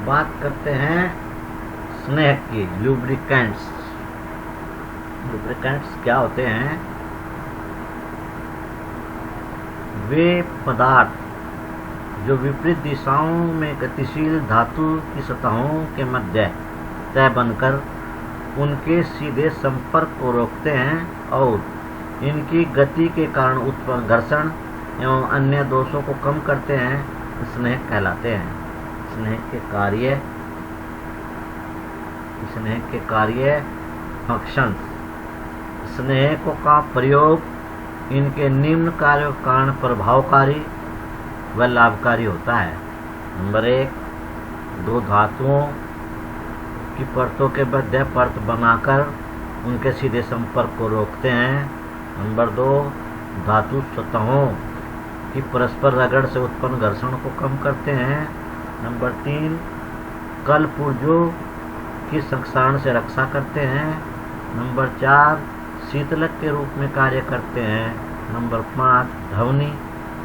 बात करते हैं स्नेहक की। लुब्रिकेंट्स। लुब्रिकेंट्स क्या होते हैं? वे पदार्थ जो विपरीत दिशाओं में गतिशील धातु की सतहों के मध्य तय बनकर उनके सीधे संपर्क को रोकते हैं और इनकी गति के कारण उत्पन्न घर्षण एवं अन्य दोषों को कम करते हैं, स्नेहक कहलाते हैं। स्नेहक के कार्य फंक्शंस। स्नेहकों का प्रयोग इनके निम्न कार्यों के कारण प्रभावकारी व लाभकारी होता है। नंबर 1, दो धातुओं की परतों के मध्य परत बनाकर उनके सीधे संपर्क को रोकते हैं। नंबर 2, धातु सतहों की परस्पर रगड़ से उत्पन्न घर्षण को कम करते हैं। नंबर 3, कल पुर्जों की संक्षारण से रक्षा करते हैं। नंबर 4, शीतलक के रूप में कार्य करते हैं। नंबर 5, ध्वनि,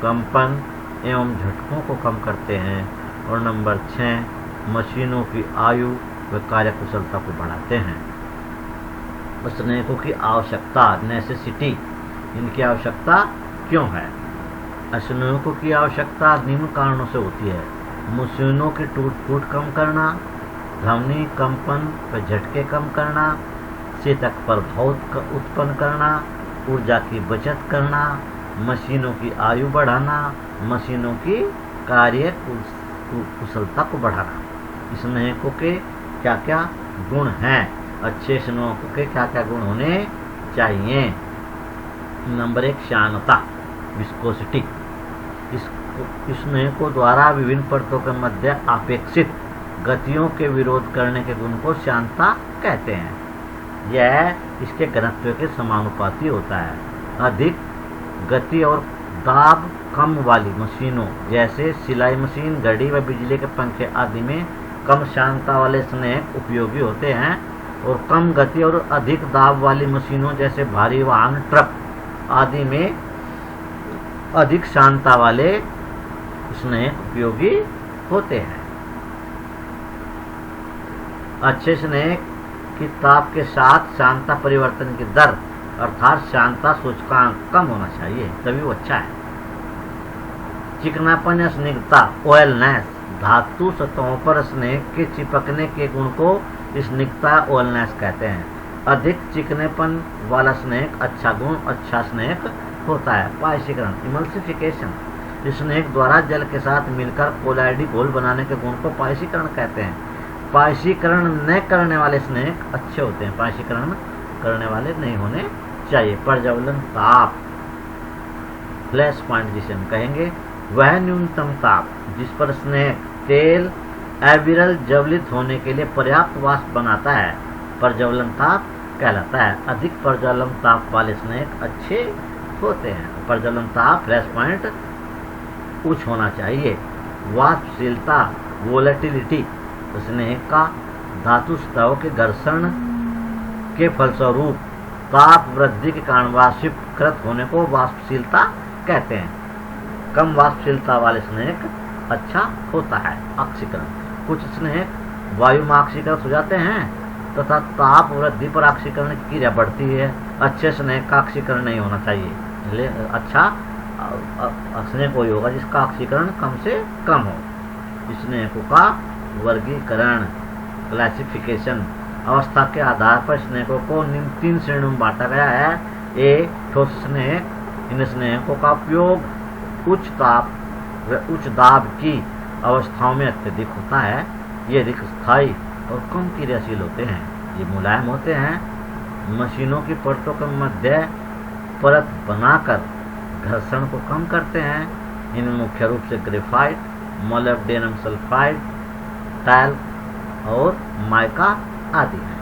कंपन एवं झटकों को कम करते हैं। और नंबर 6, मशीनों की आयु व कार्यकुशलता को बढ़ाते हैं। स्नेहकों की आवश्यकता, नेसेसिटी। इनकी आवश्यकता क्यों है? स्नेहकों की आवश्यकता निम्न कारणों से होती है। मशीनों की टूट फूट कम करना, ध्वनि, कंपन व झटके कम करना, शीतक प्रभाव उत्पन्न करना, ऊर्जा की बचत करना, मशीनों की आयु बढ़ाना, मशीनों की कार्य कुशलता को बढ़ाना। स्नेहकों के क्या क्या गुण हैं? अच्छे स्नेहकों के क्या क्या गुण होने चाहिए? नंबर 1, श्यानता, विस्कोसिटी। स्नेहकों द्वारा विभिन्न परतों के मध्य अपेक्षित गतियों के विरोध करने के गुण को श्यानता कहते हैं। यह इसके घनत्व के समानुपाती होता है। अधिक गति और दाब कम वाली मशीनों जैसे सिलाई मशीन, घड़ी व बिजली के पंखे आदि में कम श्यानता वाले स्नेहक उपयोगी होते हैं। और कम गति और अधिक दाब वाली मशीनों जैसे भारी वाहन, ट्रक आदि में अधिक श्यानता वाले स्नेहक उपयोगी होते हैं। अच्छे स्नेहक की ताप के साथ श्यानता परिवर्तन की दर अर्थात श्यानता सूचकांक कम होना चाहिए, तभी वो अच्छा है। चिकनापन या स्निग्धता, ऑयलनेस। धातु सतहों पर स्नेहक के चिपकने के गुण को स्निग्धता, ऑयलनेस कहते हैं। अधिक चिकनेपन वाला स्नेहक अच्छा गुण, अच्छा स्नेहक होता है। पायसीकरण, इमल्सिफिकेशन। स्नेहक द्वारा जल के साथ मिलकर कोलाइडी घोल बनाने के गुण को पायसीकरण कहते हैं। पायसीकरण न करने वाले स्नेहक अच्छे होते हैं, पायसीकरण करने वाले नहीं होने चाहिए। प्रज्वलन ताप, फ्लैश पॉइंट जिसे हम कहेंगे, वह न्यूनतम ताप जिस पर स्नेहक तेल अविरल ज्वलित होने के लिए पर्याप्त वाष्प बनाता है, प्रज्वलन ताप कहलाता है। अधिक प्रज्वलन ताप वाले स्नेहक अच्छे होते हैं। प्रज्वलन ताप, फ्लैश पॉइंट उच्च होना चाहिए। वाष्पशीलता, वोलेटिलिटी। स्नेहक का धातु सतहों के घर्षण के फलस्वरूप ताप वृद्धि के कारण वाष्पीकृत होने को वाष्पशीलता कहते हैं। कम वाष्पशीलता वाले स्नेहक अच्छा होता है। ऑक्सीकरण, कुछ स्नेहक वायु में ऑक्सीकृत हो जाते हैं तथा ताप वृद्धि पर ऑक्सीकरण की क्रिया बढ़ती है। अच्छे स्नेहक का ऑक्सीकरण नहीं होना चाहिए। अच्छा स्नेहक वही होगा जिसका ऑक्सीकरण कम से कम हो। स्नेहकों का वर्गीकरण, क्लासिफिकेशन। अवस्था के आधार पर स्नेहकों को निम्न 3 श्रेणियों में बांटा गया है। ए, ठोस स्नेहक। इन स्नेहकों का उपयोग उच्च ताप व उच्च दाब की अवस्थाओं में अत्यधिक होता है। ये अधिक स्थायी और कम क्रियाशील होते हैं। ये मुलायम होते हैं। मशीनों की परतों के मध्य परत बनाकर घर्षण को कम करते हैं। इनमें मुख्य रूप से ग्रेफाइट, मोलिब्डेनम सल्फाइड, टैल्क और माइका आदि हैं।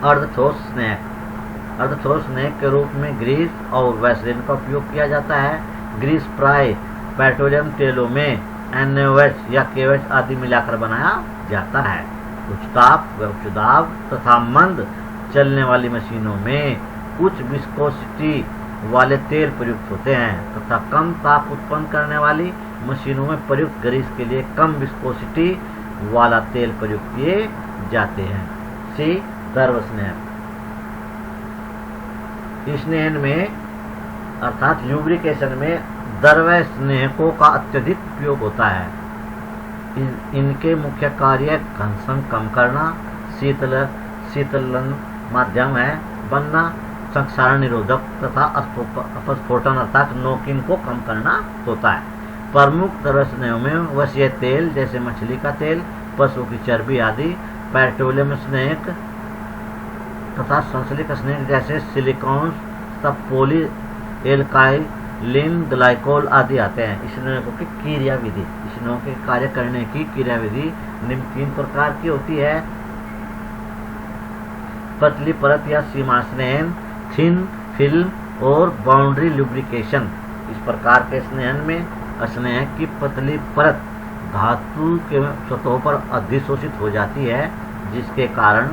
अर्धठोस स्नेहक। अर्धठोस स्नेहक के रूप में ग्रीस और वैसलीन का उपयोग किया जाता है। ग्रीस प्राय पेट्रोलियम तेलों में NaOH या KOH आदि मिलाकर बनाया जाता है। उच्च ताप व उच्च दाब तथा मंद चलने वाली मशीनों में उच्च विस्कोसिटी वाले तेल प्रयुक्त होते हैं तथा कम ताप उत्पन्न करने वाली मशीनों में प्रयुक्त ग्रीस के लिए कम विस्कोसिटी वाला तेल प्रयुक्त किए जाते हैं। सी द्रव स्नेहक। स्नेहन में अर्थात ल्यूब्रिकेशन में द्रव स्नेहकों का अत्यधिक उपयोग होता है। इनके मुख्य कार्य घर्षण कम करना, शीतलन माध्यम है बनना, संक्षारण निरोधक तथा अपस्फोटन अर्थात नोकिंग को कम करना होता है। प्रमुख द्रव स्नेहों में वसीय तेल जैसे मछली का तेल, पशु की चर्बी आदि, पेट्रोलियम स्नेहक तथा संश्लेषक स्नेहक जैसे सिलिकॉन, पॉली एल्काइलिन ग्लाइकोल आदि आते हैं। स्नेहकों की क्रियाविधि, स्नेहों के कार्य करने की क्रियाविधि निम्न 3 प्रकार की होती है। पतली परत या सीमा स्नेहन, थिन फिल्म और बाउंड्री लुब्रिकेशन। इस प्रकार के स्नेहन में स्नेहक की पतली परत धातु के सतहों पर अधिशोषित हो जाती है, जिसके कारण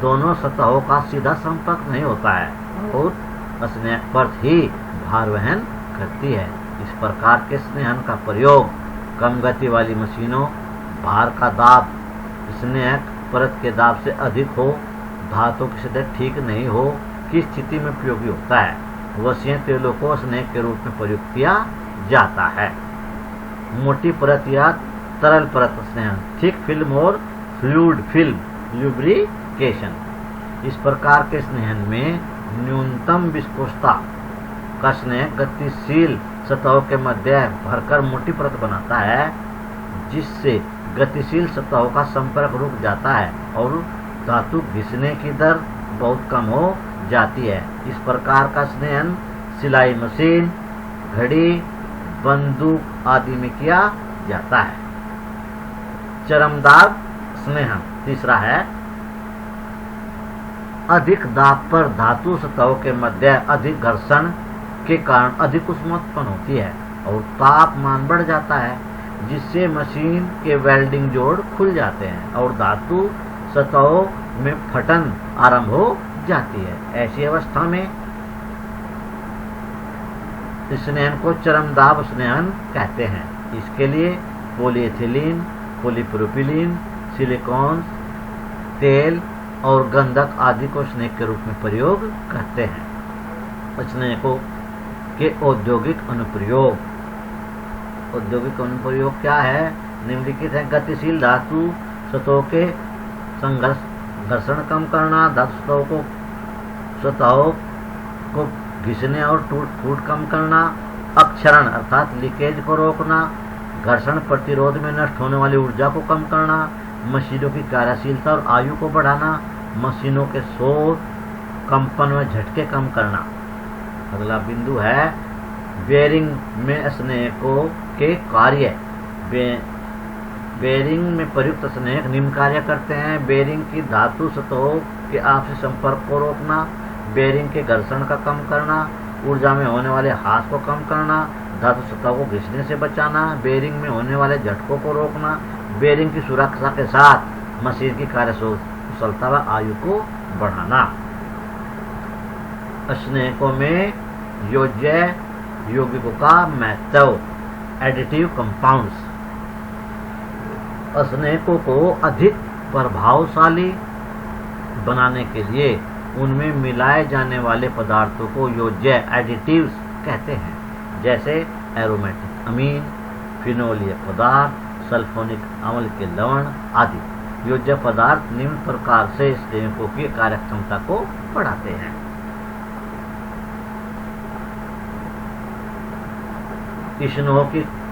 दोनों सतहों का सीधा संपर्क नहीं होता है और स्नेहक परत ही भार वहन करती है। इस प्रकार के स्नेहन का प्रयोग कम गति वाली मशीनों, भार का दाब स्नेहक परत के दाब से अधिक हो, धातु की सतह ठीक नहीं हो की स्थिति में उपयोगी होता है। वसीय तेलों को स्नेहक के रूप में प्रयुक्त किया जाता है। मोटी परत या तरल परत स्नेहन, थिक फिल्म और फ्लूइड फिल्म ल्यूब्रिकेशन। इस प्रकार के स्नेहन में न्यूनतम विस्कोसता का स्नेहक गतिशील सतहों के मध्य भरकर मोटी परत बनाता है, जिससे गतिशील सतहों का संपर्क रुक जाता है और धातु घिसने की दर बहुत कम हो जाती है। इस प्रकार का स्नेहन सिलाई मशीन, घड़ी, बंदूक आदि में किया जाता है। चरमदाब स्नेहन तीसरा है। अधिक दाब पर धातु सतहों के मध्य अधिक घर्षण के कारण अधिक ऊष्मा उत्पन्न होती है और तापमान बढ़ जाता है, जिससे मशीन के वेल्डिंग जोड़ खुल जाते हैं और धातु सतहों में फटन आरंभ हो जाती है। ऐसी अवस्था में स्नेहन को चरमदाब स्नेहन कहते हैं। इसके लिए पॉलीएथिलीन, पॉलीप्रोपिलीन, सिलिकॉन, तेल और गंधक आदि को स्नेहक के रूप में प्रयोग करते हैं। स्नेहकों के औद्योगिक अनुप्रयोग। औद्योगिक अनुप्रयोग क्या है? निम्नलिखित है। गतिशील धातु सतहों के घर्षण कम करना, धातु सतहों को घिसने और टूट फूट कम करना, अपक्षरण अर्थात लीकेज को रोकना, घर्षण प्रतिरोध में नष्ट होने वाली ऊर्जा को कम करना, मशीनों की कार्यशीलता और आयु को बढ़ाना, मशीनों के शोर, कंपन व झटके कम करना। अगला बिंदु है बेयरिंग में स्नेहकों के कार्य। बेयरिंग में प्रयुक्त स्नेहक निम्न कार्य करते हैं। बेयरिंग की धातु सतहों के आपसी संपर्क को रोकना, बेयरिंग के घर्षण का कम करना, ऊर्जा में होने वाले ह्रास को कम करना, धातु सतहों को घिसने से बचाना, बेयरिंग में होने वाले झटकों को रोकना, बेयरिंग की सुरक्षा के साथ मशीन की कार्यकुशलता व आयु को बढ़ाना। स्नेहकों में योज्य यौगिकों का महत्व। Additive compounds. स्नेहकों को अधिक प्रभावशाली बनाने के लिए उनमें मिलाए जाने वाले पदार्थों को योज्य एडिटिव्स कहते हैं, जैसे एरोमेटिक अमीन, फिनोलीय पदार्थ, सल्फोनिक अम्ल के लवण आदि। योज्य पदार्थ निम्न प्रकार से स्नेहकों की कार्यक्षमता को बढ़ाते हैं।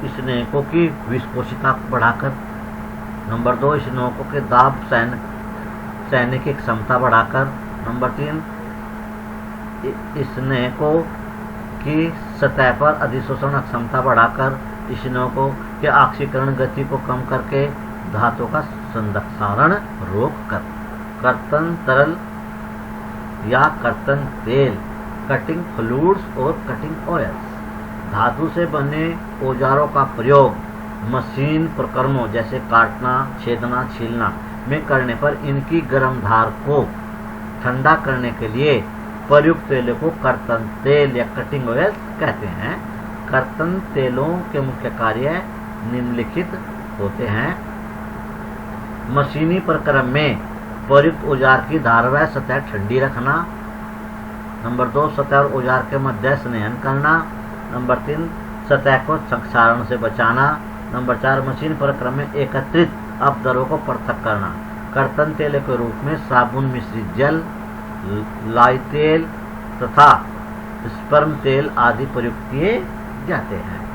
स्नेहकों की विस्कोसिता बढ़ाकर। नंबर 2, स्नेहकों के दाब सहने की क्षमता बढ़ाकर। नंबर 3, स्नेहकों की सतह पर अधिशोषण क्षमता बढ़ाकर। स्नेहकों के ऑक्सीकरण गति को कम करके धातु का संदक्षारण रोक कर। कर्तन तरल या कर्तन तेल, कटिंग फ्लूइड्स और कटिंग ऑयल्स। धातु से बने औजारों का प्रयोग मशीन प्रक्रमों जैसे काटना, छेदना, छीलना में करने पर इनकी गर्म धार को ठंडा करने के लिए प्रयुक्त तेल को कर्तन तेल या कटिंग ऑयल कहते हैं। कर्तन तेलों के मुख्य कार्य निम्नलिखित होते हैं। मशीनी प्रक्रम में प्रयुक्त औजार की धारवाह सतह ठंडी रखना। नंबर 2, सतह और औजार के मध्य संलयन करना। नंबर 3, सतह को क्षारण से बचाना। नंबर 4, मशीन प्रक्रम में एकत्रित अपद्रव्यों को पृथक करना। कर्तन तेल के रूप में साबुन मिश्रित जल, लाई तेल तथा स्पर्म तेल आदि प्रयुक्त किए जाते हैं।